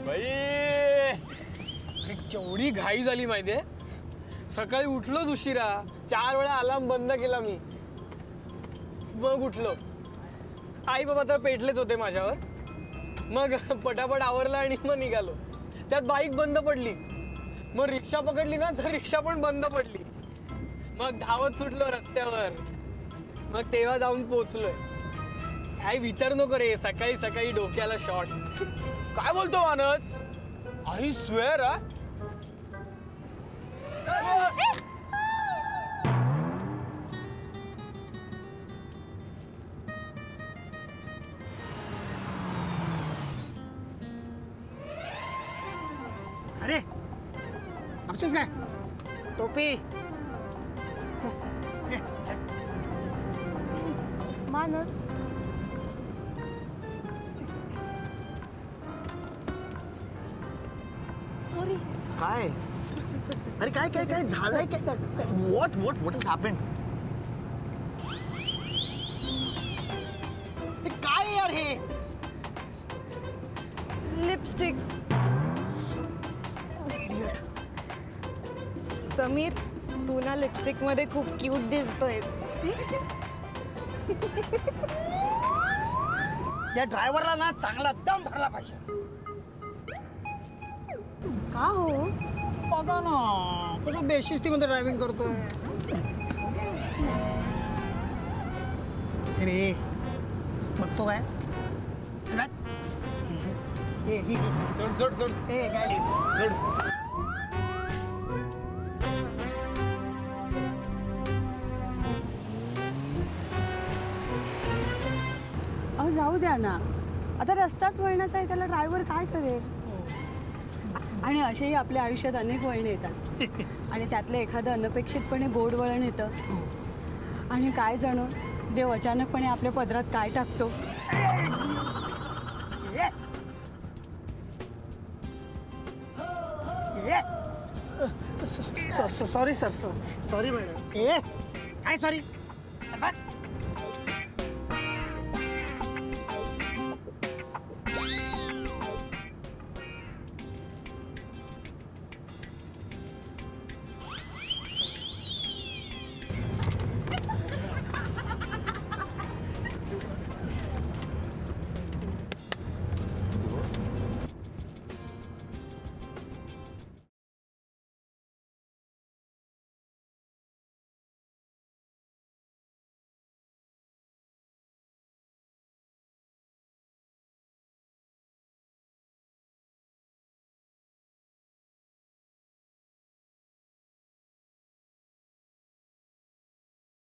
बाई केवढी घाई झाली माहितीये. सकाळी उठलोच उशिरा, 4 वेळा अलार्म बंद केला मी. मग उठलो. आई बाबा तर पेटलेच होते माझ्यावर. मग पटापट आवरलं आणि मग निघालो. त्यात बाईक बंद पडली. मग रिक्षा पकडली ना तर रिक्षा पण बंद पडली. मग धावत सुटलो रस्त्यावर. मग तेव्हा जाऊन पोचलोय. काय विचार नको रे, सकाळी सकाळी डोक्याला शॉट. काय बोलतो मानस? आई स्वेअर हा. अरे बघतोस काय? टोपी. मानस सॉरी. काय? अरे काय काय काय झालंय काय? What what what has happened? काय यार हे? लिपस्टिक. समीर, तू ना लिपस्टिक मध्ये खूप क्यूट दिसतोय. या ड्रायव्हरला ना चांगला दम भरला पाहिजे. का हो? बघा ना कसं बेशिस्तीमध्ये ड्रायव्हिंग करतोय. अरे बघतो काय? सोड सोड सोड. काय सोड. अहो जाऊ द्या ना, आता रस्ताच वळणाचा आहे, त्याला ड्रायव्हर काय करेल. आणि असेही आपल्या आयुष्यात अनेक वळणे येतात आणि त्यातलं एखादं अनपेक्षितपणे गोड वळण येतं. आणि काय जणू देव अचानकपणे आपल्या पदरात काय टाकतो. Sorry sir, sorry madam. काय सॉरी? बस